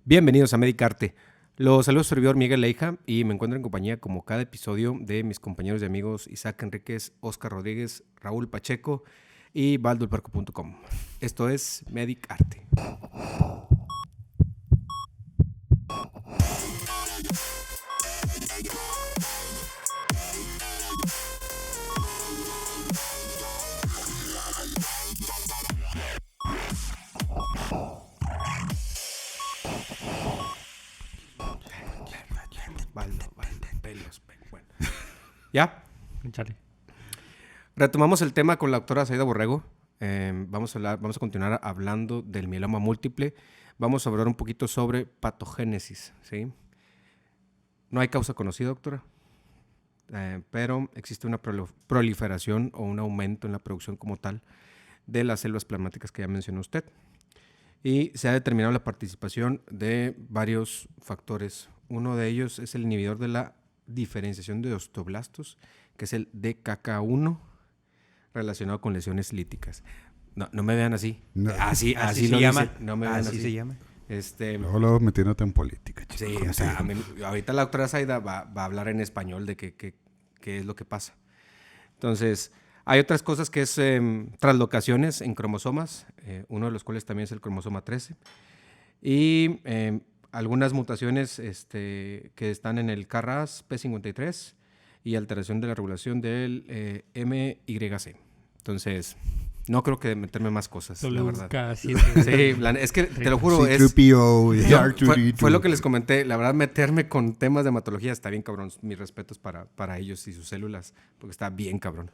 Bienvenidos a Medicarte. Los saludo a su servidor Miguel Leija y me encuentro en compañía, como cada episodio, de mis compañeros y amigos Isaac Enríquez, Oscar Rodríguez, Raúl Pacheco y baldulparco.com. Esto es Medicarte. Bueno. ¿Ya? Chale. Retomamos el tema con la doctora Zaida Borrego. Vamos a continuar hablando del mieloma múltiple. Vamos a hablar un poquito sobre patogénesis, ¿sí? No hay causa conocida, doctora, pero existe una proliferación o un aumento en la producción como tal de las células plasmáticas que ya mencionó usted. Y se ha determinado la participación de varios factores. Uno de ellos es el inhibidor de la diferenciación de osteoblastos, que es el DKK1, relacionado con lesiones líticas. No me vean así. No. Así se lo llama. dice. No me vean así. Se llama. Luego metiéndote en política, chico. Sí, o sea, ahorita la doctora Zaida va a hablar en español de qué es lo que pasa. Entonces, hay otras cosas que es translocaciones en cromosomas, uno de los cuales también es el cromosoma 13, y algunas mutaciones que están en el KRAS P53 y alteración de la regulación del MYC. Entonces, no creo que meterme más cosas, la verdad. Sí, es que te lo juro, fue lo que les comenté. La verdad, meterme con temas de hematología está bien cabrón. Mis respetos para ellos y sus células, porque está bien cabrón.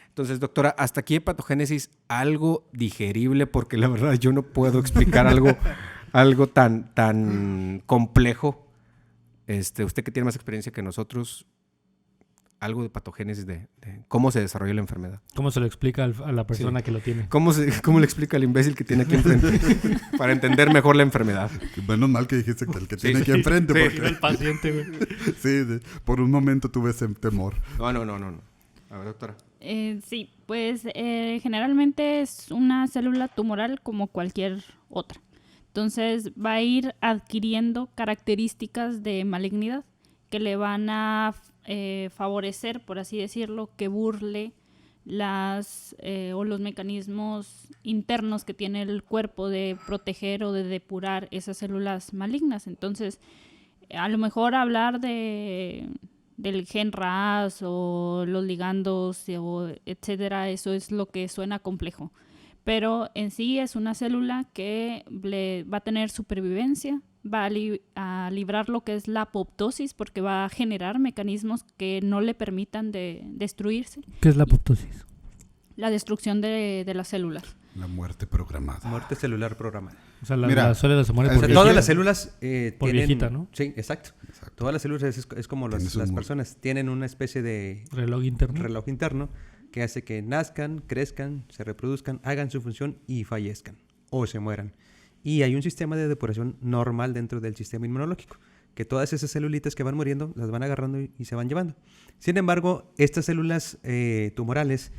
Entonces, doctora, hasta aquí de patogénesis, algo digerible, porque la verdad yo no puedo explicar algo tan complejo. Usted que tiene más experiencia que nosotros, algo de patogénesis de cómo se desarrolla la enfermedad. ¿Cómo se lo explica a la persona que lo tiene? ¿Cómo le explica al imbécil que tiene aquí enfrente para entender mejor la enfermedad? Menos mal que dijiste que el que tiene aquí enfrente. Porque el paciente, güey. Sí, por un momento tuve ese temor. No. A ver, doctora. Sí, pues generalmente es una célula tumoral como cualquier otra. Entonces va a ir adquiriendo características de malignidad que le van a favorecer, por así decirlo, que burle o los mecanismos internos que tiene el cuerpo de proteger o de depurar esas células malignas. Entonces, a lo mejor hablar del gen RAS o los ligandos, etcétera, eso es lo que suena complejo. Pero en sí es una célula que va a tener supervivencia, va a librar lo que es la apoptosis, porque va a generar mecanismos que no le permitan destruirse. ¿Qué es la apoptosis? La destrucción de las células. La muerte programada. Muerte celular programada. O sea, la célula se muere por viejita. Todas las células por tienen... viejita, ¿no? Sí, exacto. Todas las células es como las personas. Tienen una especie de... Reloj interno. Que hace que nazcan, crezcan, se reproduzcan, hagan su función y fallezcan o se mueran. Y hay un sistema de depuración normal dentro del sistema inmunológico, que todas esas celulitas que van muriendo las van agarrando y se van llevando. Sin embargo, estas células tumorales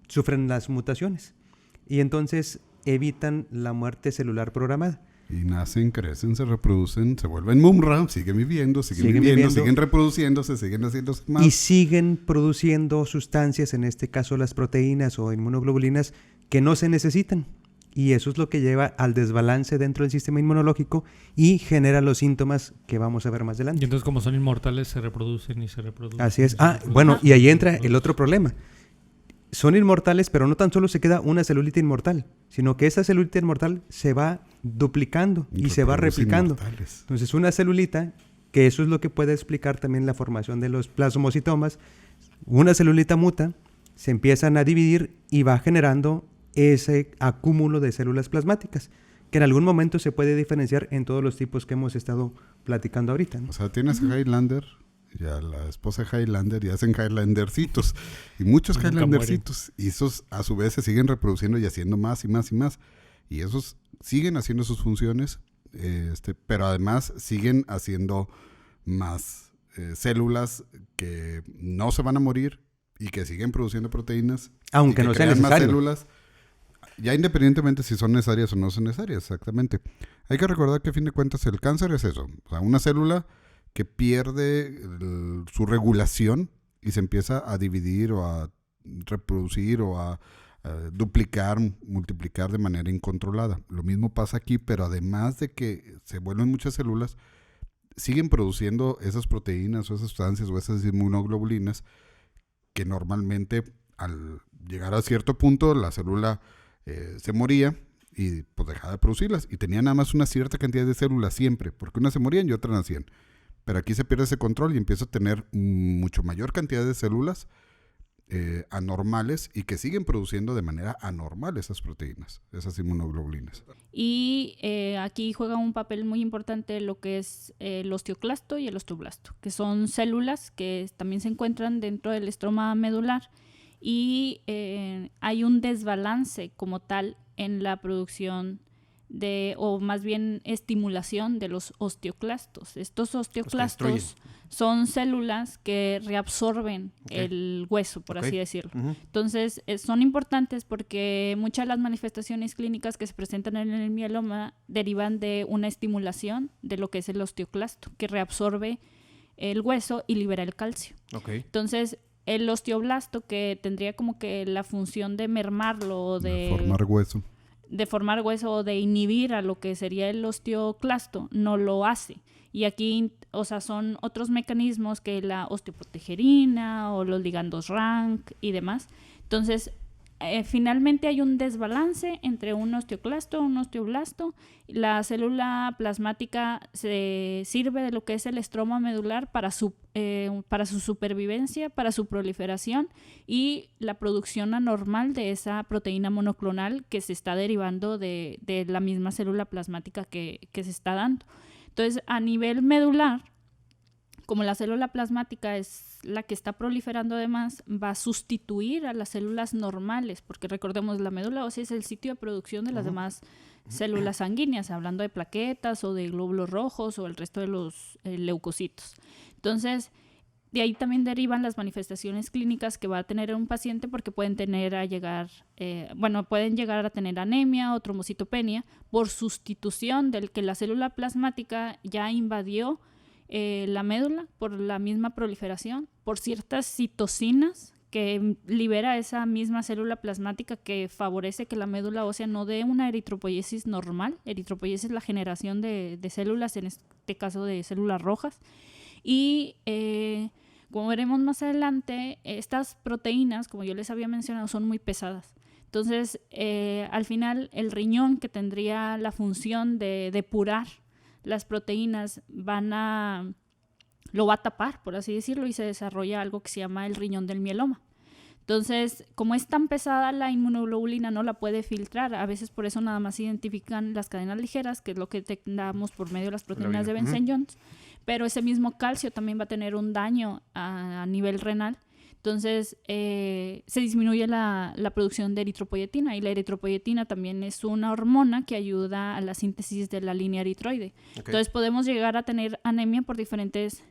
sufren las mutaciones y entonces evitan la muerte celular programada. Y nacen, crecen, se reproducen, se vuelven Mumra, siguen viviendo, siguen reproduciéndose, siguen haciéndose más. Y siguen produciendo sustancias, en este caso las proteínas o inmunoglobulinas, que no se necesitan. Y eso es lo que lleva al desbalance dentro del sistema inmunológico y genera los síntomas que vamos a ver más adelante. Y entonces, como son inmortales, se reproducen. Así es. Bueno, y ahí entra el otro problema. Son inmortales, pero no tan solo se queda una celulita inmortal, sino que esa celulita inmortal se va duplicando y se va replicando. Inmortales. Entonces, una celulita, que eso es lo que puede explicar también la formación de los plasmocitomas, una celulita muta, se empiezan a dividir y va generando ese acúmulo de células plasmáticas, que en algún momento se puede diferenciar en todos los tipos que hemos estado platicando ahorita, ¿no? O sea, tienes a Highlander y a la esposa de Highlander y hacen Highlandercitos. Y muchos Highlandercitos. Y esos a su vez se siguen reproduciendo y haciendo más y más y más. Y esos siguen haciendo sus funciones, pero además siguen haciendo más células que no se van a morir y que siguen produciendo proteínas. Aunque no sea más necesario. células. Ya independientemente si son necesarias o no son necesarias, exactamente. Hay que recordar que a fin de cuentas el cáncer es eso. O sea, una célula que pierde su regulación y se empieza a dividir o a reproducir o a duplicar, multiplicar de manera incontrolada. Lo mismo pasa aquí, pero además de que se vuelven muchas células, siguen produciendo esas proteínas o esas sustancias o esas inmunoglobulinas que normalmente al llegar a cierto punto la célula se moría y pues dejaba de producirlas y tenía nada más una cierta cantidad de células siempre, porque unas se morían y otras nacían. Pero aquí se pierde ese control y empieza a tener mucho mayor cantidad de células anormales y que siguen produciendo de manera anormal esas proteínas, esas inmunoglobulinas. Y aquí juega un papel muy importante lo que es el osteoclasto y el osteoblasto, que son células que también se encuentran dentro del estroma medular y hay un desbalance como tal en la producción o más bien estimulación de los osteoclastos. Estos osteoclastos son células que reabsorben el hueso, por así decirlo. Entonces, son importantes porque muchas de las manifestaciones clínicas que se presentan en el mieloma derivan de una estimulación de lo que es el osteoclasto, que reabsorbe el hueso y libera el calcio. Entonces, el osteoblasto, que tendría como que la función de mermarlo o de formar hueso. De formar hueso o de inhibir a lo que sería el osteoclasto, no lo hace. Y aquí, o sea, son otros mecanismos que la osteoprotegerina o los ligandos RANK y demás. Entonces, finalmente hay un desbalance entre un osteoclasto y un osteoblasto. La célula plasmática se sirve de lo que es el estroma medular para su supervivencia, para su proliferación y la producción anormal de esa proteína monoclonal que se está derivando de la misma célula plasmática que se está dando. Entonces, a nivel medular, como la célula plasmática es la que está proliferando además, va a sustituir a las células normales, porque recordemos, la médula ósea es el sitio de producción de las demás células sanguíneas, hablando de plaquetas o de glóbulos rojos o el resto de los leucocitos. Entonces, de ahí también derivan las manifestaciones clínicas que va a tener un paciente, porque pueden llegar a tener anemia o trombocitopenia por sustitución del que la célula plasmática ya invadió la médula por la misma proliferación, por ciertas citocinas que libera esa misma célula plasmática que favorece que la médula ósea no dé una eritropoiesis normal. Eritropoiesis es la generación de células, en este caso de células rojas. Y como veremos más adelante, estas proteínas, como yo les había mencionado, son muy pesadas. Entonces, al final, el riñón, que tendría la función de depurar las proteínas, lo va a tapar, por así decirlo, y se desarrolla algo que se llama el riñón del mieloma. Entonces, como es tan pesada, la inmunoglobulina no la puede filtrar. A veces por eso nada más se identifican las cadenas ligeras, que es lo que detectamos por medio de las proteínas de Benson-Jones. Pero ese mismo calcio también va a tener un daño a nivel renal. Entonces, se disminuye la producción de eritropoyetina, y la eritropoyetina también es una hormona que ayuda a la síntesis de la línea eritroide. Entonces, podemos llegar a tener anemia por diferentes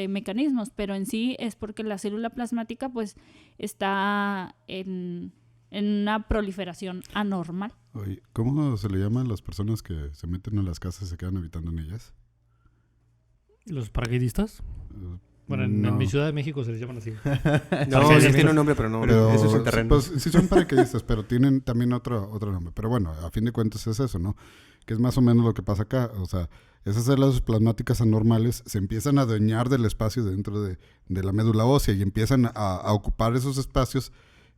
mecanismos, pero en sí es porque la célula plasmática pues está en una proliferación anormal. Oye, ¿cómo se le llama a las personas que se meten en las casas y se quedan habitando en ellas? ¿Los paracaidistas? Bueno, en mi Ciudad de México se les llaman así. No, sí tiene un nombre, pero no. Eso es un terreno. Pues, sí son paracaidistas, pero tienen también otro nombre. Pero bueno, a fin de cuentas es eso, ¿no? Que es más o menos lo que pasa acá. O sea, esas células plasmáticas anormales se empiezan a adueñar del espacio dentro de la médula ósea y empiezan a ocupar esos espacios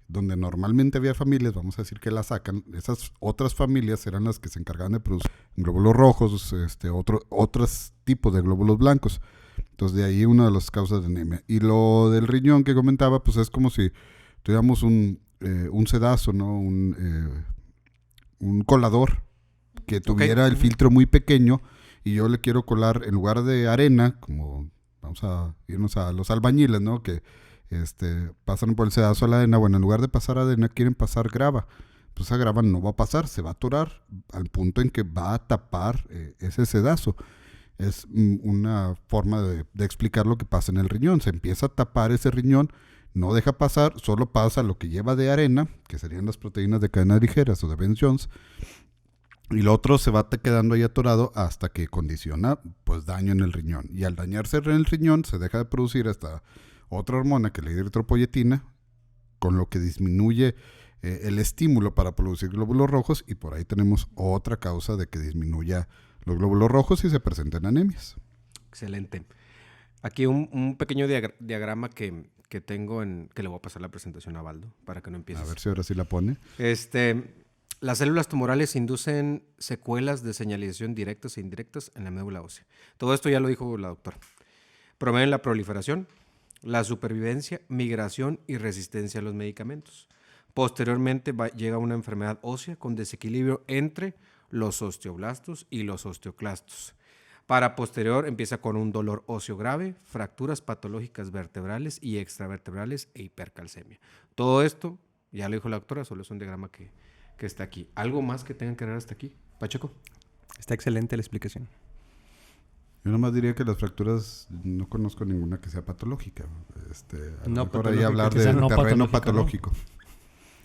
donde normalmente había familias, vamos a decir que las sacan. Esas otras familias eran las que se encargaban de producir glóbulos rojos, otros tipos de glóbulos blancos. Entonces, de ahí una de las causas de anemia. Y lo del riñón que comentaba, pues es como si tuviéramos un sedazo, ¿no? Un colador que tuviera el filtro muy pequeño, y yo le quiero colar, en lugar de arena, como vamos a irnos a los albañiles, ¿no? Que pasan por el sedazo a la arena. Bueno, en lugar de pasar arena, quieren pasar grava. Pues esa grava no va a pasar, se va a atorar al punto en que va a tapar ese sedazo. Es una forma de explicar lo que pasa en el riñón. Se empieza a tapar ese riñón, no deja pasar, solo pasa lo que lleva de arena, que serían las proteínas de cadena ligeras o de Ben-Jones, y lo otro se va quedando ahí atorado hasta que condiciona pues daño en el riñón. Y al dañarse en el riñón se deja de producir esta otra hormona que es la eritropoyetina, con lo que disminuye el estímulo para producir glóbulos rojos, y por ahí tenemos otra causa de que disminuya los glóbulos rojos y se presenten anemias. Excelente. Aquí un pequeño diagrama que tengo que le voy a pasar la presentación a Baldo para que no empieces. A ver si ahora sí la pone. Las células tumorales inducen secuelas de señalización directas e indirectas en la médula ósea. Todo esto ya lo dijo la doctora. Promueven la proliferación, la supervivencia, migración y resistencia a los medicamentos. Posteriormente llega una enfermedad ósea con desequilibrio entre los osteoblastos y los osteoclastos. Para posterior empieza con un dolor óseo grave, fracturas patológicas vertebrales y extravertebrales e hipercalcemia. Todo esto, ya lo dijo la doctora, solo es un diagrama que está aquí. ¿Algo más que tengan que ver hasta aquí? Pacheco. Está excelente la explicación. Yo nomás diría que las fracturas no conozco ninguna que sea patológica. A lo No mejor ahí hablar que sea de no terreno patológico, patológico.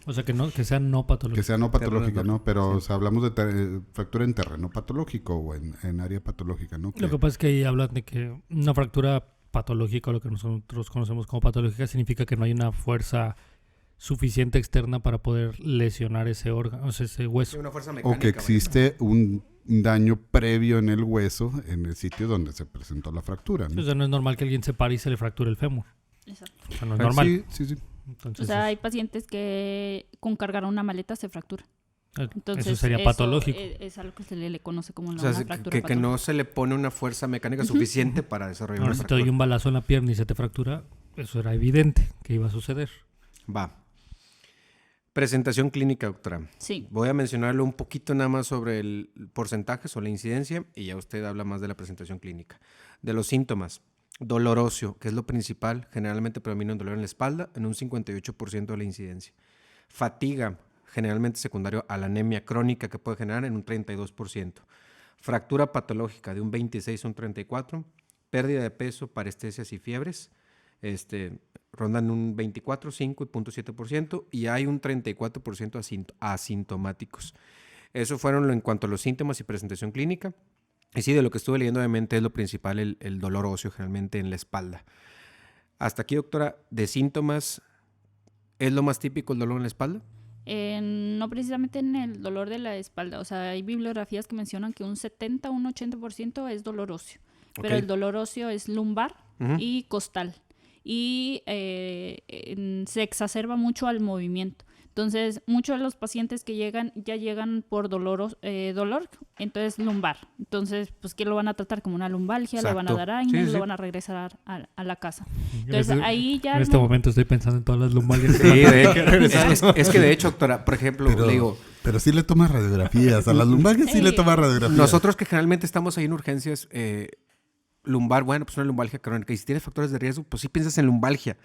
O sea, que sea no patológica. Que sea no patológica, Terreno, ¿no? Pero sí. o sea, hablamos de fractura en terreno patológico o en área patológica, ¿no? Lo que pasa es que ahí hablan de que una fractura patológica, o lo que nosotros conocemos como patológica, significa que no hay una fuerza suficiente externa para poder lesionar ese órgano, o sea, ese hueso. Una fuerza mecánica. O que existe un daño previo en el hueso, en el sitio donde se presentó la fractura, ¿no? O sea, no es normal que alguien se pare y se le fracture el fémur. Exacto. O sea, no es normal. Sí. Entonces, O sea, hay pacientes que con cargar una maleta se fractura. Entonces, eso sería patológico. Es algo que se le conoce como O sea, una fractura que patológica. no se le pone una fuerza mecánica suficiente para desarrollar Ahora, una si te fractura. doy un balazo en la pierna y se te fractura, eso era evidente que iba a suceder. Va. Presentación clínica, doctora. Sí. Voy a mencionarle un poquito nada más sobre el porcentaje o la incidencia y ya usted habla más de la presentación clínica. De los síntomas, dolor óseo, que es lo principal, generalmente predomina un dolor en la espalda en un 58% de la incidencia. Fatiga, generalmente secundario a la anemia crónica que puede generar en un 32%. Fractura patológica de un 26 a un 34%. Pérdida de peso, parestesias y fiebres, rondan un 24, 5 y 0.7%, y hay un 34% asintomáticos. Eso fueron en cuanto a los síntomas y presentación clínica. Y sí, de lo que estuve leyendo, obviamente, es lo principal, el dolor óseo, generalmente en la espalda. Hasta aquí, doctora, de síntomas, ¿es lo más típico el dolor en la espalda? No precisamente en el dolor de la espalda. O sea, hay bibliografías que mencionan que un 70 o un 80% es dolor óseo. Pero Ok. el dolor óseo es lumbar Ujú. y costal. Y se exacerba mucho al movimiento. Entonces, muchos de los pacientes que ya llegan por dolor, entonces lumbar. Entonces, pues, ¿qué lo van a tratar? Como una lumbalgia, le van a Exacto. dar AINES, Sí. lo van a regresar a la casa. En Entonces, este- ahí ya... En este momento estoy pensando en todas las lumbalgias. Sí, de hecho, es que de hecho, doctora, por ejemplo, le digo, Pero sí le toma radiografías. A las lumbalgias sí le toma radiografías. nosotros que generalmente estamos ahí en urgencias, lumbar, bueno, pues una lumbalgia crónica. Y si tienes factores de riesgo, pues sí piensas en lumbalgia.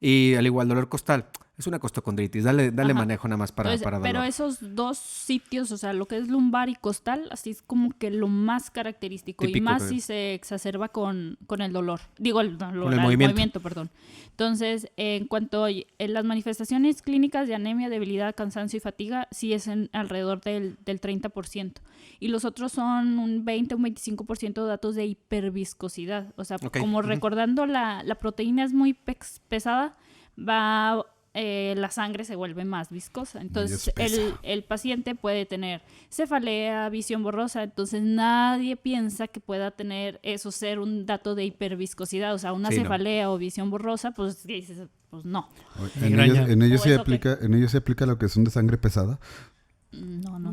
Y al igual, dolor costal, es una costocondritis. Dale Ajá. manejo nada más para Entonces, dolor. pero esos dos sitios, o sea, lo que es lumbar y costal, así es como que lo más característico. Típico, y más creo. si se exacerba con el dolor. Digo, el dolor, Con el el movimiento. movimiento, perdón. Entonces, en cuanto a las manifestaciones clínicas de anemia, debilidad, cansancio y fatiga, sí es alrededor del 30%. Y los otros son un 20 o un 25% de datos de hiperviscosidad. O sea, Ok. como Ujú. recordando, la proteína es muy pesada, la sangre se vuelve más viscosa. Entonces, espesa. el paciente puede tener cefalea, visión borrosa. Entonces, nadie piensa que pueda tener eso ser un dato de hiperviscosidad. O sea, una Sí, no. cefalea o visión borrosa, pues dices, pues no. En Migraña. ellos, en ellos O se eso aplica, en ellos se aplica lo que son de sangre pesada. No.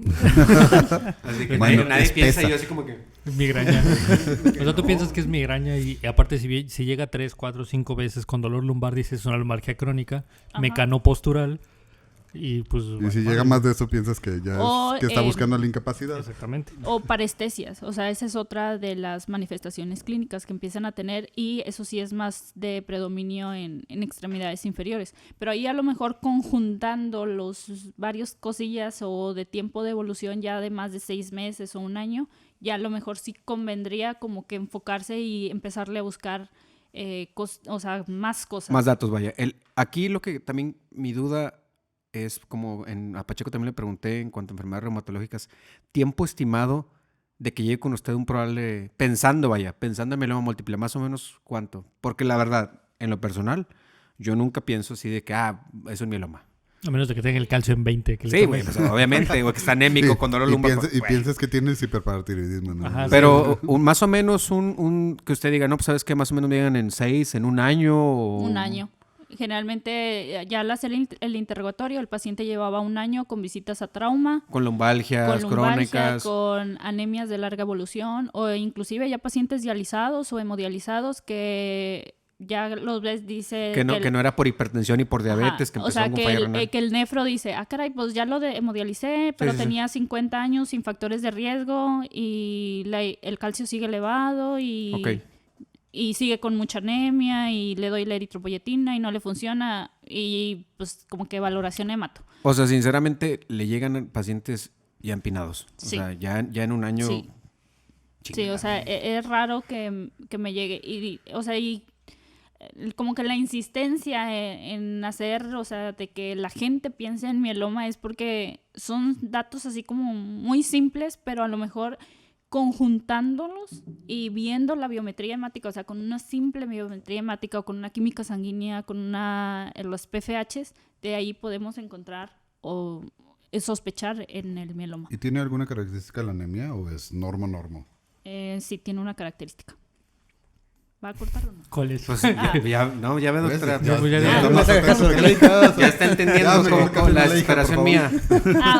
Así que Bueno, nadie es piensa, pesa. yo así como que... Migraña. O sea, tú piensas que es migraña y aparte si llega 3, 4, 5 veces con dolor lumbar, dices es una lumbalgia crónica, Ajá. mecanopostural y pues... Y si llega más de eso, piensas que ya O, que está buscando la incapacidad. Exactamente. O parestesias, o sea, esa es otra de las manifestaciones clínicas que empiezan a tener, y eso sí es más de predominio en extremidades inferiores. Pero ahí a lo mejor conjuntando los varios cosillas o de tiempo de evolución ya de más de 6 meses o un año, ya a lo mejor sí convendría como que enfocarse y empezarle a buscar o sea, más cosas. Más datos, vaya. Aquí lo que también mi duda es, como a Pacheco también le pregunté en cuanto a enfermedades reumatológicas, tiempo estimado de que llegue con usted un probable, pensando en mieloma múltiple, más o menos cuánto. Porque la verdad, en lo personal, yo nunca pienso así de que, es un mieloma. A menos de que tenga el calcio en 20. Que le Sí, tomes. güey, pues, obviamente, o que está anémico con dolor lumbar. Piensas que tienes hiperparatiroidismo, ¿no? Ajá, Pero más o menos que usted diga, no, pues sabes que más o menos me llegan en 6, en un año. Un año. Generalmente ya al hacer el interrogatorio, el paciente llevaba un año con visitas a trauma, Con lumbalgias crónicas. con anemias de larga evolución, o inclusive ya pacientes dializados o hemodializados que ya los ves, dice... Que no era por hipertensión y por diabetes, que empezó con falla renal. Que el nefro dice, caray, pues ya lo hemodialicé, pero tenía 50 años sin factores de riesgo y el calcio sigue elevado y sigue con mucha anemia y le doy la eritropoyetina y no le funciona y pues como que valoración hemato. O sea, sinceramente, le llegan pacientes ya empinados. Sí. O sea, ya en un año... Sí. Sí, o sea, es raro que me llegue. O sea, como que la insistencia en hacer, o sea, de que la gente piense en mieloma es porque son datos así como muy simples, pero a lo mejor conjuntándolos y viendo la biometría hemática, o sea, con una simple biometría hemática o con una química sanguínea, con los PFHs, de ahí podemos encontrar o sospechar en el mieloma. ¿Y tiene alguna característica la anemia o es normo? Sí, tiene una característica. ¿Va a cortar o no? ¿Cuál es? Pues ya ve, doctora. Ya está entendiendo la desesperación mía.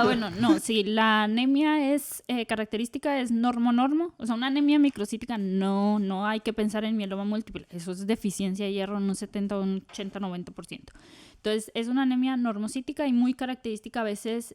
Bueno, no, sí, la anemia es característica, es normo. O sea, una anemia microcítica no hay que pensar en mieloma múltiple. Eso es deficiencia de hierro en un 70, un 80, 90%. Entonces, es una anemia normocítica y muy característica a veces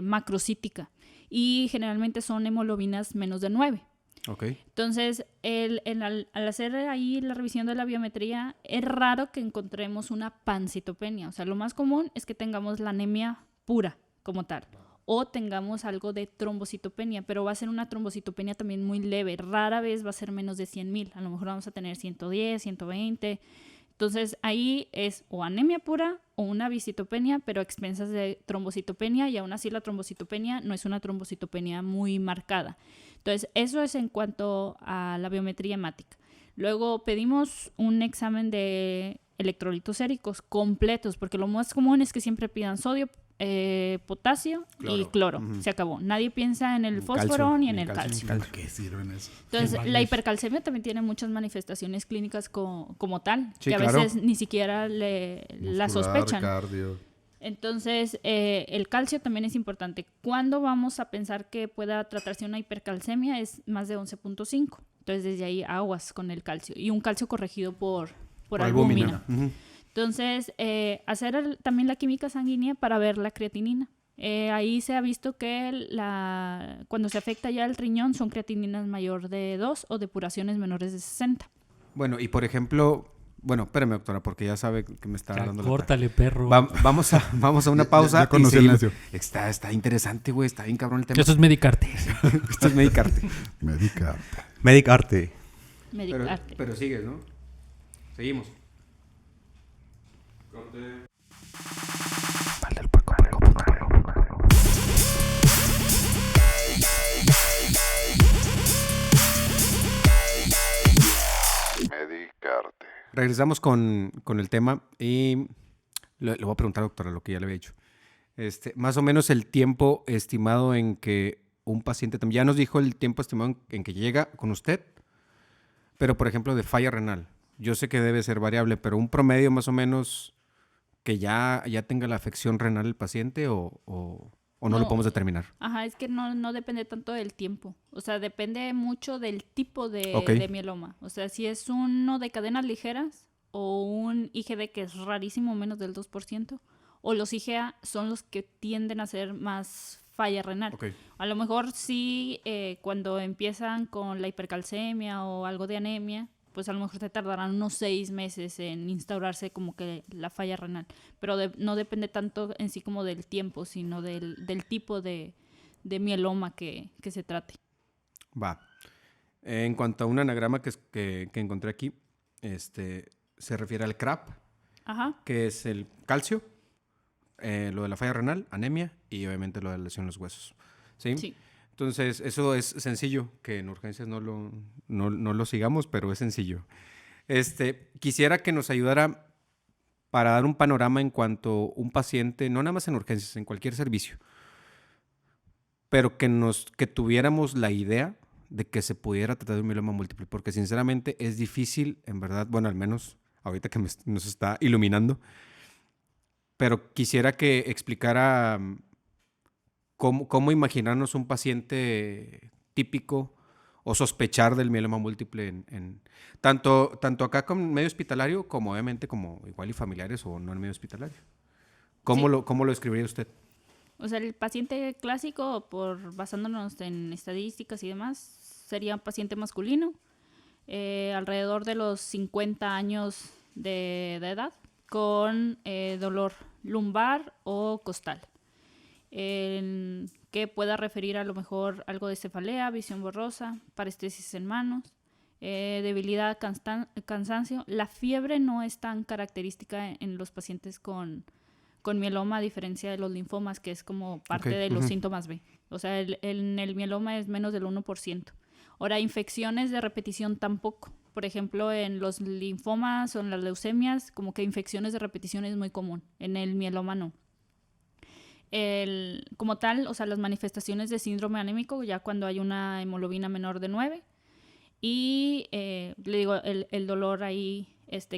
macrocítica. Y generalmente son hemoglobinas menos de 9. Okay. Entonces, al hacer ahí la revisión de la biometría, es raro que encontremos una pancitopenia. O sea, lo más común es que tengamos la anemia pura como tal. O tengamos algo de trombocitopenia, pero va a ser una trombocitopenia también muy leve. Rara vez va a ser menos de 100,000. A lo mejor vamos a tener 110, 120. Entonces, ahí es o anemia pura o una bicitopenia, pero a expensas de trombocitopenia, y aún así la trombocitopenia no es una trombocitopenia muy marcada. Entonces, eso es en cuanto a la biometría hemática. Luego pedimos un examen de electrolitos séricos completos, porque lo más común es que siempre pidan sodio, potasio y cloro. Uh-huh. Se acabó. Nadie piensa en el fósforo ni en el calcio. ¿Para qué sirven eso? Entonces, la hipercalcemia también tiene muchas manifestaciones clínicas como tal, sí, que a veces ni siquiera la sospechan. Cardio. Entonces, el calcio también es importante. ¿Cuándo vamos a pensar que pueda tratarse una hipercalcemia? Es más de 11.5. Entonces, desde ahí aguas con el calcio. Y un calcio corregido por albúmina. Uh-huh. Entonces, hacer también la química sanguínea para ver la creatinina. Ahí se ha visto que cuando se afecta ya el riñón son creatininas mayor de 2 o depuraciones menores de 60. Bueno, y por ejemplo... Bueno, espérame, doctora, porque ya sabe que me está dando córtale, perro. Vamos a una pausa. Ya conocí el necio. Está interesante, güey. Está bien cabrón el tema. Esto es Medicarte. Esto es Medicarte. Medicarte. Pero sigues, ¿no? Seguimos. Corte. Medicarte. Regresamos con el tema y le voy a preguntar, doctora, lo que ya le había dicho. Más o menos el tiempo estimado en que un paciente, también ya nos dijo el tiempo estimado en que llega con usted, pero por ejemplo de falla renal. Yo sé que debe ser variable, pero un promedio más o menos que ya tenga la afección renal el paciente o no lo podemos determinar. Ajá, es que no depende tanto del tiempo. O sea, depende mucho del tipo de mieloma. O sea, si es uno de cadenas ligeras o un IgD que es rarísimo, menos del 2%, o los IgA son los que tienden a ser más falla renal. Okay. A lo mejor sí, cuando empiezan con la hipercalcemia o algo de anemia, pues a lo mejor te tardarán unos 6 meses en instaurarse como que la falla renal. Pero no depende tanto en sí como del tiempo, sino del tipo de mieloma que se trate. Va. En cuanto a un anagrama que encontré aquí, se refiere al CRAP, Ajá. que es el calcio, lo de la falla renal, anemia y obviamente lo de la lesión en los huesos. ¿Sí? Sí. Entonces, eso es sencillo, que en urgencias no lo sigamos, pero es sencillo. Quisiera que nos ayudara para dar un panorama en cuanto a un paciente, no nada más en urgencias, en cualquier servicio, pero que tuviéramos la idea de que se pudiera tratar de un mieloma múltiple, porque sinceramente es difícil, en verdad, bueno, al menos ahorita que nos está iluminando, pero quisiera que explicara cómo imaginarnos un paciente típico o sospechar del mieloma múltiple tanto acá con medio hospitalario como obviamente como igual y familiares o no en medio hospitalario. ¿Cómo lo escribiría usted? O sea, el paciente clásico, basándonos en estadísticas y demás, sería un paciente masculino, alrededor de los 50 años de edad, con dolor lumbar o costal, que pueda referir a lo mejor algo de cefalea, visión borrosa, parestesis en manos, debilidad, cansancio. La fiebre no es tan característica en los pacientes con mieloma, a diferencia de los linfomas, que es como parte de los síntomas B. O sea, en el mieloma es menos del 1%. Ahora, infecciones de repetición tampoco. Por ejemplo, en los linfomas o en las leucemias, como que infecciones de repetición es muy común. En el mieloma no. Como tal, o sea, las manifestaciones de síndrome anémico, ya cuando hay una hemoglobina menor de 9. Y le digo, el dolor ahí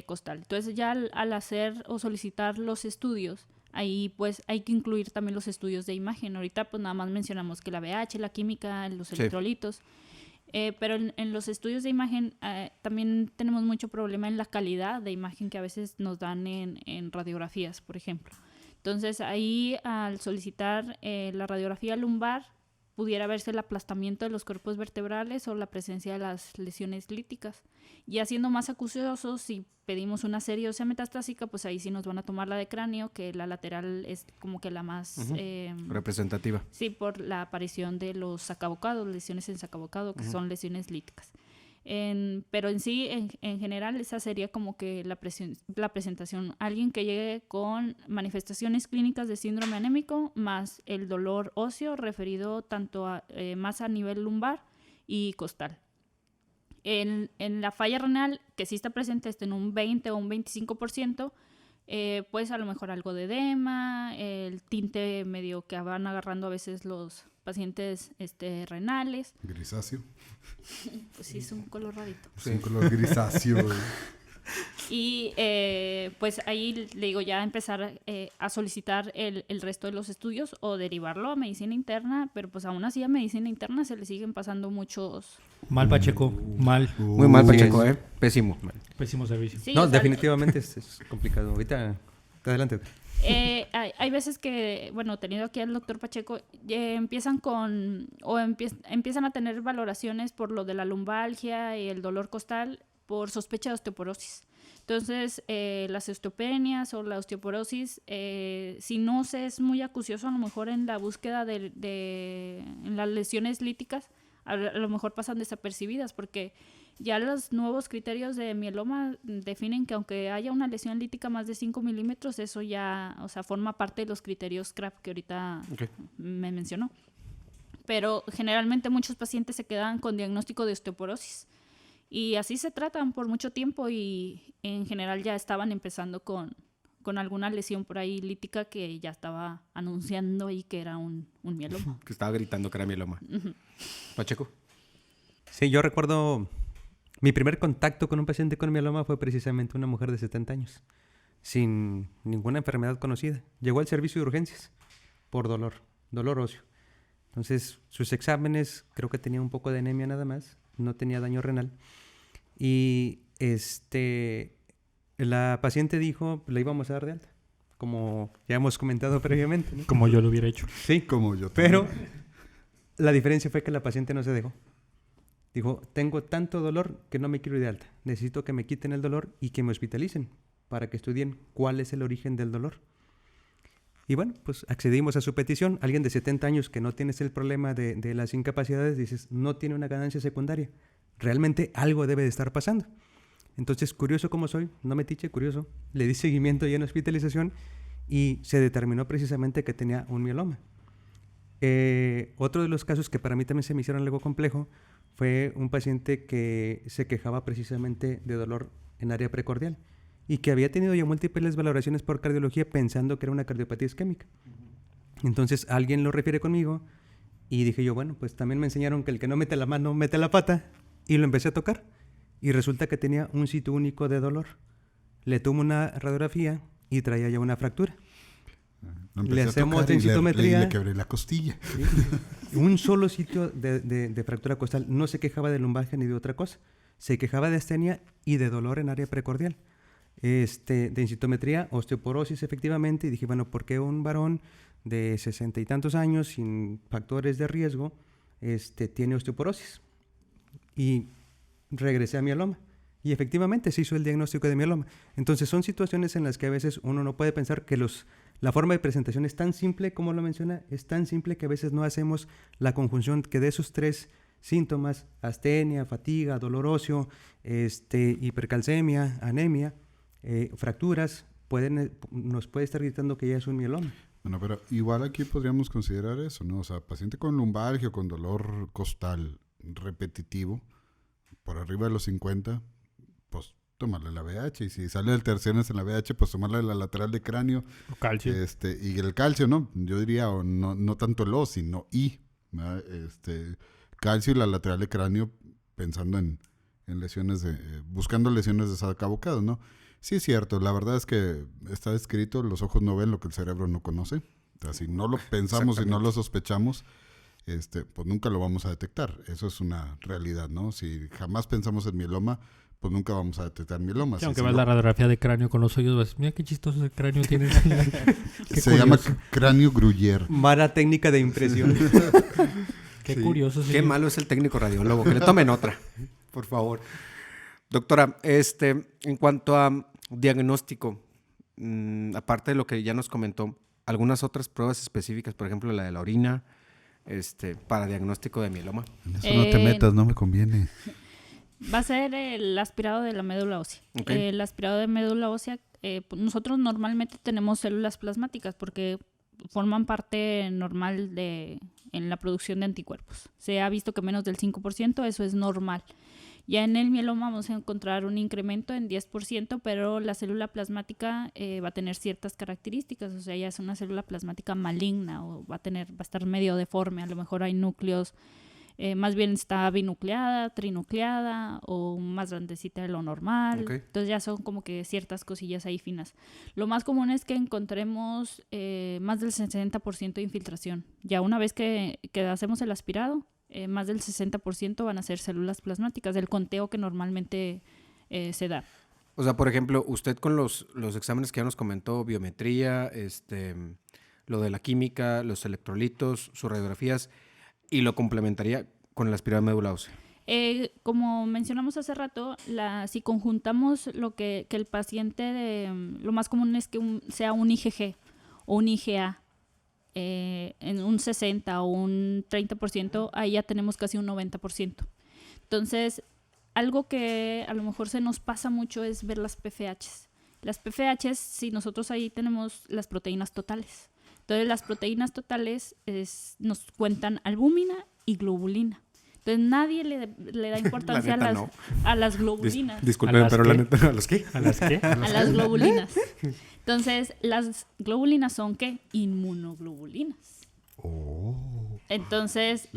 costal. Entonces, ya al hacer o solicitar los estudios, ahí pues hay que incluir también los estudios de imagen. Ahorita pues nada más mencionamos que la BH, la química, los electrolitos. Pero en los estudios de imagen también tenemos mucho problema en la calidad de imagen que a veces nos dan en radiografías, por ejemplo. Entonces ahí al solicitar la radiografía lumbar pudiera verse el aplastamiento de los cuerpos vertebrales o la presencia de las lesiones líticas. Y haciendo más acuciosos, si pedimos una serie ósea metastásica, pues ahí sí nos van a tomar la de cráneo, que la lateral es como que la más... representativa. Sí, por la aparición de los sacavocados, lesiones en sacavocado, que son lesiones líticas. Pero en sí, en general, esa sería como que la presentación. Alguien que llegue con manifestaciones clínicas de síndrome anémico, más el dolor óseo referido tanto más a nivel lumbar y costal. En la falla renal, que sí está presente en un 20 o un 25%, pues a lo mejor algo de edema, el tinte medio que van agarrando a veces los pacientes renales. Grisáceo. Pues sí, es un color rarito. Sí. Un color grisáceo. Y pues ahí le digo ya empezar a solicitar el resto de los estudios o derivarlo a medicina interna, pero pues aún así a medicina interna se le siguen pasando muchos... Mal Pacheco, mal. Muy mal Pacheco, pésimo. Pésimo servicio. Sí, No, o sea, definitivamente es complicado. Ahorita, adelante. hay veces que, bueno, tenido aquí al doctor Pacheco, empiezan a tener valoraciones por lo de la lumbalgia y el dolor costal por sospecha de osteoporosis. Entonces, las osteopenias o la osteoporosis, si no se es muy acucioso, a lo mejor en la búsqueda en las lesiones líticas, a lo mejor pasan desapercibidas, porque ya los nuevos criterios de mieloma definen que aunque haya una lesión lítica más de 5 milímetros, eso ya, o sea, forma parte de los criterios CRAP que ahorita me mencionó. Pero generalmente muchos pacientes se quedan con diagnóstico de osteoporosis. Y así se tratan por mucho tiempo y en general ya estaban empezando con alguna lesión por ahí lítica que ya estaba anunciando ahí que era un mieloma. Que estaba gritando que era mieloma. Pacheco. Sí, yo recuerdo mi primer contacto con un paciente con mieloma fue precisamente una mujer de 70 años, sin ninguna enfermedad conocida. Llegó al servicio de urgencias por dolor óseo. Entonces, sus exámenes, creo que tenía un poco de anemia nada más, no tenía daño renal. Y la paciente dijo, la íbamos a dar de alta, como ya hemos comentado previamente, ¿no? Como yo lo hubiera hecho. Sí, Como yo pero también. la diferencia fue que la paciente no se dejó. Dijo, tengo tanto dolor que no me quiero ir de alta. Necesito que me quiten el dolor y que me hospitalicen para que estudien cuál es el origen del dolor. Y bueno, pues accedimos a su petición. Alguien de 70 años que no tienes el problema de las incapacidades, dices, no tiene una ganancia secundaria. Realmente algo debe de estar pasando. Entonces, curioso como soy, no metiche, curioso, le di seguimiento ya en hospitalización y se determinó precisamente que tenía un mieloma. Otro de los casos que para mí también se me hicieron algo complejo fue un paciente que se quejaba precisamente de dolor en área precordial y que había tenido ya múltiples valoraciones por cardiología pensando que era una cardiopatía isquémica. Entonces alguien lo refiere conmigo y dije yo, bueno, pues también me enseñaron que el que no mete la mano mete la pata, y lo empecé a tocar y resulta que tenía un sitio único de dolor. Le tomo una radiografía y traía ya una fractura. Le hacemos densitometría. Le quebré la costilla. ¿Sí? Un solo sitio de fractura costal. No se quejaba de lumbalgia ni de otra cosa. Se quejaba de astenia y de dolor en área precordial. Densitometría, osteoporosis efectivamente. Y dije, bueno, ¿por qué un varón de 60 y tantos años sin factores de riesgo tiene osteoporosis? Y regresé a mieloma. Y efectivamente se hizo el diagnóstico de mieloma. Entonces son situaciones en las que a veces uno no puede pensar que la forma de presentación es tan simple como lo menciona, es tan simple que a veces no hacemos la conjunción que de esos 3 síntomas, astenia, fatiga, dolor óseo, hipercalcemia, anemia, fracturas, nos puede estar gritando que ya es un mieloma. Bueno, pero igual aquí podríamos considerar eso, ¿no? O sea, paciente con lumbalgia o con dolor costal repetitivo, por arriba de los 50, pues tomarle la VH, y si sale alternaciones en la VH, pues tomarle la lateral de cráneo. O calcio. Y el calcio, ¿no? Yo diría, no tanto el O, sino I, ¿verdad? Calcio y la lateral de cráneo, pensando en lesiones buscando lesiones de saco abocado, ¿no? Sí es cierto, la verdad es que está descrito, los ojos no ven lo que el cerebro no conoce. O sea, si no lo pensamos y no lo sospechamos, pues nunca lo vamos a detectar. Eso es una realidad, ¿no? Si jamás pensamos en mieloma, pues nunca vamos a detectar mieloma. Sí, aunque veas la radiografía de cráneo con los hoyos, vas, mira qué chistoso el cráneo tiene. Se llama cráneo Gruyère. Mala técnica de impresión. Qué curioso. Qué malo es el técnico radiólogo. Que le tomen otra, por favor. Doctora, en cuanto a diagnóstico, aparte de lo que ya nos comentó, algunas otras pruebas específicas, por ejemplo la de la orina, para diagnóstico de mieloma. En eso no te metas, no me conviene. Va a ser el aspirado de la médula ósea. Okay. El aspirado de médula ósea, nosotros normalmente tenemos células plasmáticas porque forman parte normal en la producción de anticuerpos. Se ha visto que menos del 5%, eso es normal. Ya en el mieloma vamos a encontrar un incremento en 10%, pero la célula plasmática va a tener ciertas características, o sea, ya es una célula plasmática maligna o va a estar medio deforme, a lo mejor hay núcleos, más bien está binucleada, trinucleada o más grandecita de lo normal. Okay. Entonces ya son como que ciertas cosillas ahí finas. Lo más común es que encontremos más del 60% de infiltración. Ya una vez que hacemos el aspirado, más del 60% van a ser células plasmáticas, del conteo que normalmente se da. O sea, por ejemplo, usted con los exámenes que ya nos comentó, biometría, lo de la química, los electrolitos, sus radiografías, y lo complementaría con el aspirado de médula ósea. Como mencionamos hace rato, si conjuntamos lo que el paciente, lo más común es que sea un IgG o un IgA, en un 60 o un 30%, ahí ya tenemos casi un 90%. Entonces, algo que a lo mejor se nos pasa mucho es ver las PFHs. Las PFHs, si nosotros ahí tenemos las proteínas totales. Entonces, las proteínas totales nos cuentan albúmina y globulina. Entonces, nadie le da importancia a las globulinas. Disculpen, pero la neta, ¿a los qué? ¿A las qué? A las globulinas. Entonces, las globulinas son ¿qué? Inmunoglobulinas. Oh. Entonces,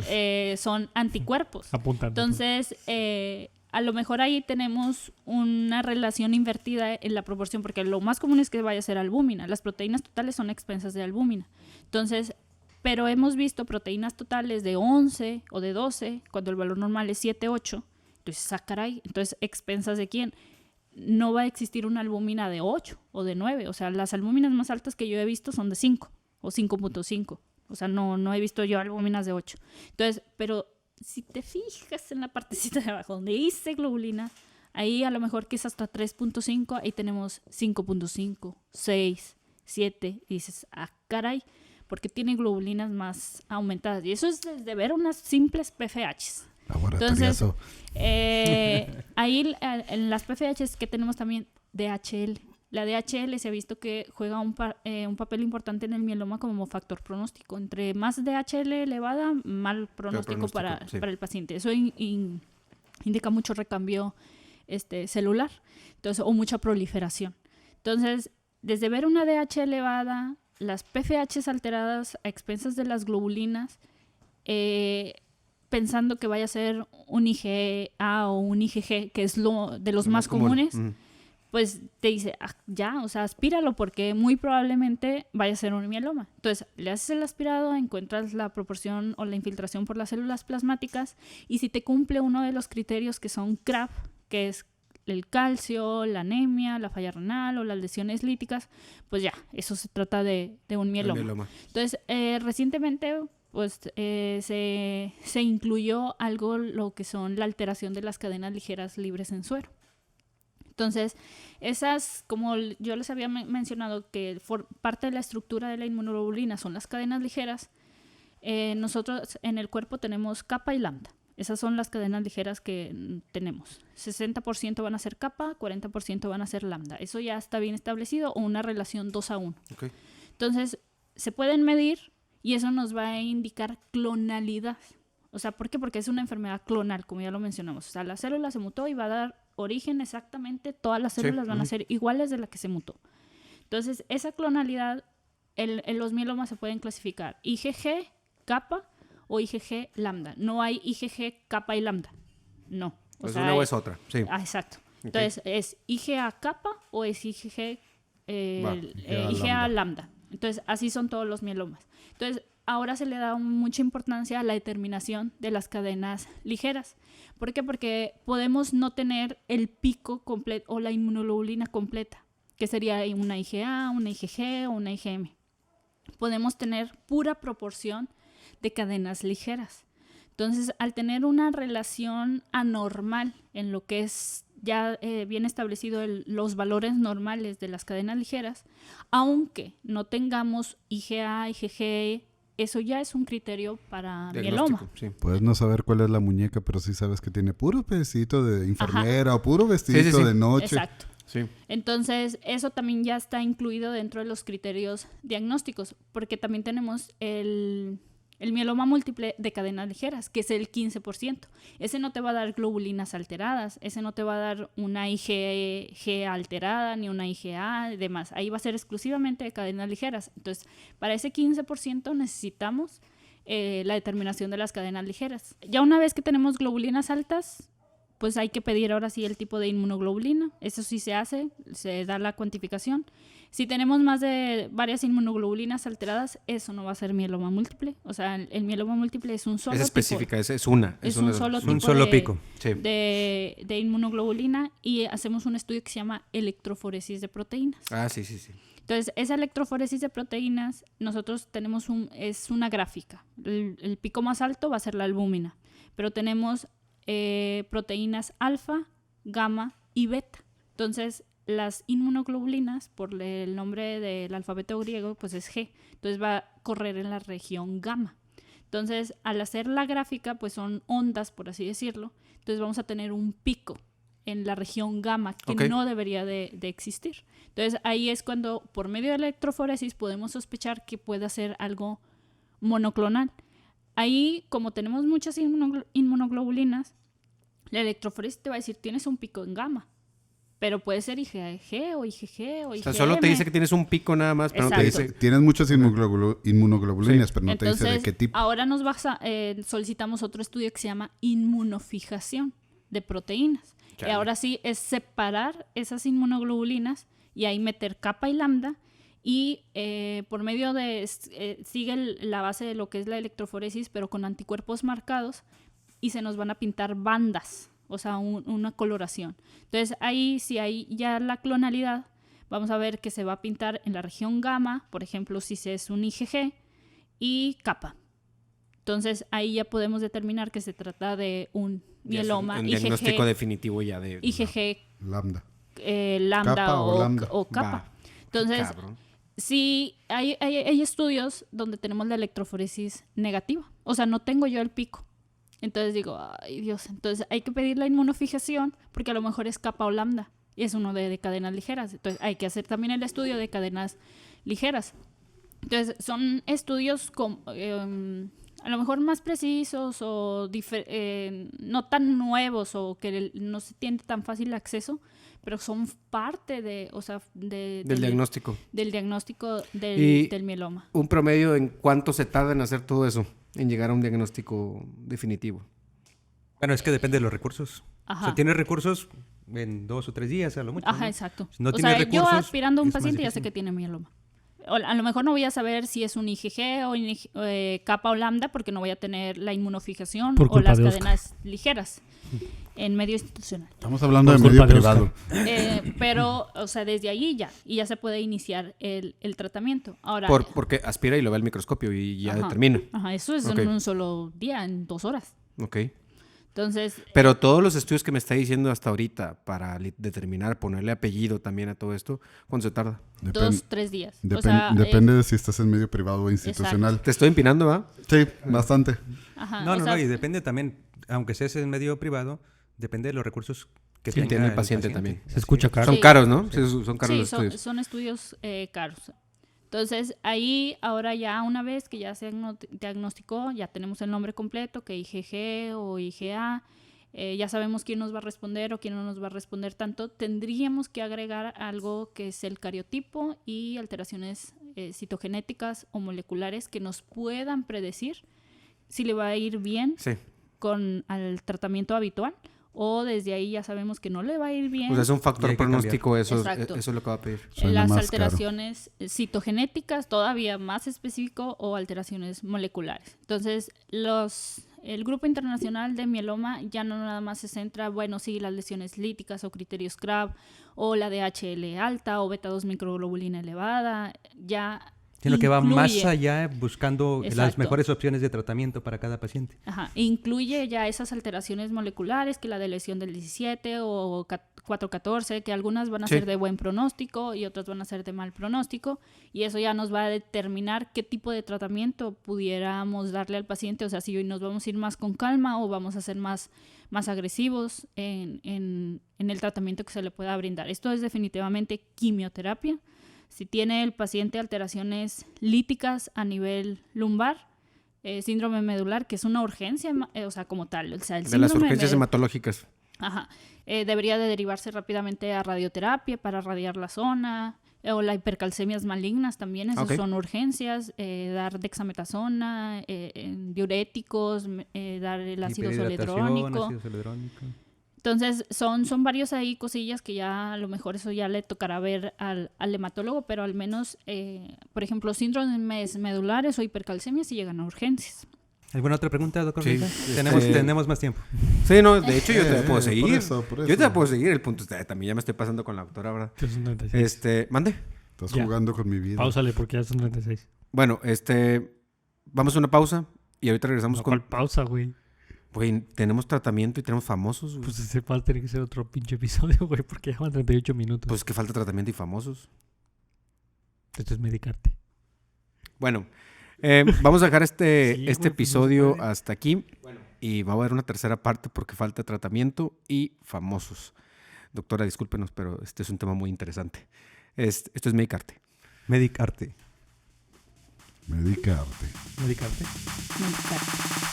son anticuerpos. Apuntando. Entonces, a lo mejor ahí tenemos una relación invertida en la proporción, porque lo más común es que vaya a ser albúmina. Las proteínas totales son expensas de albúmina. Entonces, pero hemos visto proteínas totales de 11 o de 12, cuando el valor normal es 7, 8. Entonces, caray, entonces, ¿expensas de quién? No va a existir una albúmina de 8 o de 9. O sea, las albúminas más altas que yo he visto son de 5 o 5.5. O sea, no he visto yo albúminas de 8. Entonces, pero si te fijas en la partecita de abajo donde dice globulina, ahí a lo mejor que es hasta 3.5, ahí tenemos 5.5, 6, 7. Y dices, caray, porque tiene globulinas más aumentadas. Y eso es desde ver unas simples PFHs. Laboratoriazo. Ahí en las PFHs que tenemos también DHL. La DHL se ha visto que juega un papel importante en el mieloma como factor pronóstico. Entre más DHL elevada, mal pronóstico para el paciente. Eso indica mucho recambio celular, entonces, o mucha proliferación. Entonces, desde ver una DH elevada, las PFHs alteradas a expensas de las globulinas, pensando que vaya a ser un IgA o un IgG, que es lo de los más comunes, pues te dice, o sea, aspíralo porque muy probablemente vaya a ser un mieloma. Entonces, le haces el aspirado, encuentras la proporción o la infiltración por las células plasmáticas, y si te cumple uno de los criterios que son CRAB, que es el calcio, la anemia, la falla renal o las lesiones líticas, pues ya, eso se trata de un mieloma. Entonces, recientemente pues se incluyó algo, lo que son la alteración de las cadenas ligeras libres en suero. Entonces, esas, como yo les había mencionado, que parte de la estructura de la inmunoglobulina son las cadenas ligeras, nosotros en el cuerpo tenemos kappa y lambda. Esas son las cadenas ligeras que tenemos. 60% van a ser kappa, 40% van a ser lambda. Eso ya está bien establecido, o una relación 2:1. Okay. Entonces, se pueden medir y eso nos va a indicar clonalidad. O sea, ¿por qué? Porque es una enfermedad clonal, como ya lo mencionamos. O sea, la célula se mutó y va a dar origen exactamente, todas las células van a ser iguales de la que se mutó. Entonces, esa clonalidad, en los mielomas se pueden clasificar IgG, kappa o IgG, lambda. No hay IgG, kappa y lambda. No. Pues una o es otra, sí. Exacto. Entonces, ¿es IgA kappa o es IgG, IgA lambda? Entonces, así son todos los mielomas. Entonces, ahora se le da mucha importancia a la determinación de las cadenas ligeras. ¿Por qué? Porque podemos no tener el pico completo o la inmunoglobulina completa, que sería una IgA, una IgG o una IgM. Podemos tener pura proporción de cadenas ligeras. Entonces, al tener una relación anormal en lo que es ya bien establecido los valores normales de las cadenas ligeras, aunque no tengamos IgA, IgG, eso ya es un criterio para mieloma. Sí. Puedes no saber cuál es la muñeca, pero sí sabes que tiene puro pedacito de enfermera o puro vestidito de noche. Exacto. Sí. Entonces, eso también ya está incluido dentro de los criterios diagnósticos, porque también tenemos el mieloma múltiple de cadenas ligeras, que es el 15%. Ese no te va a dar globulinas alteradas, ese no te va a dar una IgG alterada, ni una IgA y demás. Ahí va a ser exclusivamente de cadenas ligeras. Entonces, para ese 15% necesitamos la determinación de las cadenas ligeras. Ya una vez que tenemos globulinas altas, pues hay que pedir ahora sí el tipo de inmunoglobulina. Eso sí se hace, se da la cuantificación. Si tenemos más de varias inmunoglobulinas alteradas, eso no va a ser mieloma múltiple. O sea, el mieloma múltiple es un solo es específica, tipo, es una. Es un solo tipo un solo pico de inmunoglobulina, y hacemos un estudio que se llama electroforesis de proteínas. Ah, sí. Entonces, esa electroforesis de proteínas, nosotros tenemos es una gráfica. El pico más alto va a ser la albúmina, pero tenemos proteínas alfa, gamma y beta. Entonces, las inmunoglobulinas, por el nombre del alfabeto griego, pues es G. Entonces va a correr en la región gamma. Entonces, al hacer la gráfica, pues son ondas, por así decirlo. Entonces vamos a tener un pico en la región gamma que no debería de existir. Entonces, ahí es cuando, por medio de la electroforesis, podemos sospechar que pueda ser algo monoclonal. Ahí, como tenemos muchas inmunoglobulinas, la electroforesis te va a decir, tienes un pico en gamma. Pero puede ser IgG o IgG o IgM. O sea, solo te dice que tienes un pico nada más, pero no te dice... Tienes muchas inmunoglobulinas, pero no Entonces, te dice de qué tipo. Ahora solicitamos otro estudio que se llama inmunofijación de proteínas. Chale. Y ahora sí es separar esas inmunoglobulinas y ahí meter kappa y lambda, y por medio de... sigue la base de lo que es la electroforesis, pero con anticuerpos marcados, y se nos van a pintar bandas. O sea, una coloración. Entonces, ahí si hay ya la clonalidad, vamos a ver que se va a pintar en la región gamma, por ejemplo, si es un IgG, y kappa. Entonces, ahí ya podemos determinar que se trata de un mieloma. Un diagnóstico definitivo ya de... IgG, Lambda. Lambda Kappa o lambda. o kappa. Va. Entonces, Cabrón. sí, hay estudios donde tenemos la electroforesis negativa. O sea, no tengo yo el pico. Entonces digo, ay Dios, entonces hay que pedir la inmunofijación porque a lo mejor es kappa o lambda y es uno de cadenas ligeras. Entonces hay que hacer también el estudio de cadenas ligeras. Entonces son estudios a lo mejor más precisos o no tan nuevos o que no se tiene tan fácil acceso, pero son parte del diagnóstico. Del diagnóstico Y del mieloma. ¿Un promedio en cuánto se tarda en hacer todo eso? En llegar a un diagnóstico definitivo. Bueno, es que depende de los recursos. Ajá. O sea, tienes recursos en 2 o 3 días a lo mucho. Ajá, ¿no? exacto. Si no o tienes sea, recursos, yo aspirando a un es más paciente ya sé difícil. que tiene mieloma. A lo mejor no voy a saber si es un IgG o kappa o lambda porque no voy a tener la inmunofijación Por o culpa las de Oscar. cadenas ligeras en medio institucional. Estamos hablando Por de medio culpa de privado. Pero, o sea, desde ahí ya se puede iniciar el tratamiento. Ahora, Porque aspira y lo ve al microscopio y ya ajá, determina. Ajá, eso es Ok. en un solo día, en 2 horas. Ok. Entonces, Pero todos los estudios que me está diciendo hasta ahorita para determinar, ponerle apellido también a todo esto, ¿cuánto se tarda? 2-3 días. O Depen- sea, depende de si estás en medio privado o institucional. Te estoy empinando, ¿va? Sí, bastante. ajá, No, o no, sea, no, y depende también, aunque seas en medio privado, depende de los recursos que Sí, tenga tiene el paciente también. Se escucha caro. Son Sí. caros, ¿no? Sí, son caros Sí, los estudios. son estudios caros. Entonces, ahí ahora ya una vez que ya se diagnosticó, ya tenemos el nombre completo, que IgG o IgA, ya sabemos quién nos va a responder o quién no nos va a responder tanto, tendríamos que agregar algo que es el cariotipo y alteraciones citogenéticas o moleculares que nos puedan predecir si le va a ir bien Sí. con al tratamiento habitual o desde ahí ya sabemos que no le va a ir bien. O sea, es un Y factor hay que pronóstico, eso Exacto. es lo que va a pedir. Suena Las más caro. alteraciones citogenéticas todavía más específico o alteraciones moleculares. Entonces, el Grupo Internacional de Mieloma ya no nada más se centra, bueno, sí, las lesiones líticas o criterios CRAB o la DHL alta o beta-2 microglobulina elevada, ya Sino que va más incluye- allá buscando las Exacto. mejores opciones de tratamiento para cada paciente. Ajá, incluye ya esas alteraciones moleculares, que la de lesión del 17 o 414, que algunas van a Sí. ser de buen pronóstico y otras van a ser de mal pronóstico, y eso ya nos va a determinar qué tipo de tratamiento pudiéramos darle al paciente, o sea, si hoy nos vamos a ir más con calma o vamos a ser más agresivos en el tratamiento que se le pueda brindar. Esto es definitivamente quimioterapia. Si tiene el paciente alteraciones líticas a nivel lumbar, síndrome medular, que es una urgencia, o sea, como tal. O sea, el De las síndrome urgencias hematológicas. Ajá. Debería de derivarse rápidamente a radioterapia para radiar la zona, o las hipercalcemias malignas también, esas Ok. son urgencias, dar dexametasona, diuréticos, dar el ácido Hiperhidratación, soledrónico. ácido soledrónico. Entonces, son varios ahí cosillas que ya a lo mejor eso ya le tocará ver al hematólogo, pero al menos, por ejemplo, síndromes medulares o hipercalcemias sí llegan a urgencias. ¿Alguna otra pregunta, doctor? Sí, Rita? este- Tenemos más tiempo. Sí, no, de hecho yo te la puedo por seguir. eso, por Yo te eso. la puedo seguir. El punto es también ya me estoy pasando con la doctora, ¿verdad? Que son 36. Mande. Estás Ya. jugando con mi vida. Páusale porque ya son 36. Bueno, vamos a una pausa y ahorita regresamos No, con... ¿cuál pausa, güey? Güey, tenemos tratamiento y tenemos famosos. Güey. Pues ese va a tener que ser otro pinche episodio, güey, porque ya van 38 minutos. Pues que falta tratamiento y famosos. Esto es medicarte. Bueno, vamos a dejar Sí, güey, pues, no episodio se puede. hasta aquí y va a haber una tercera parte porque falta tratamiento y famosos. Doctora, discúlpenos, pero este es un tema muy interesante. Esto es Medicarte. Medicarte. Medicarte. Medicarte. Medicarte.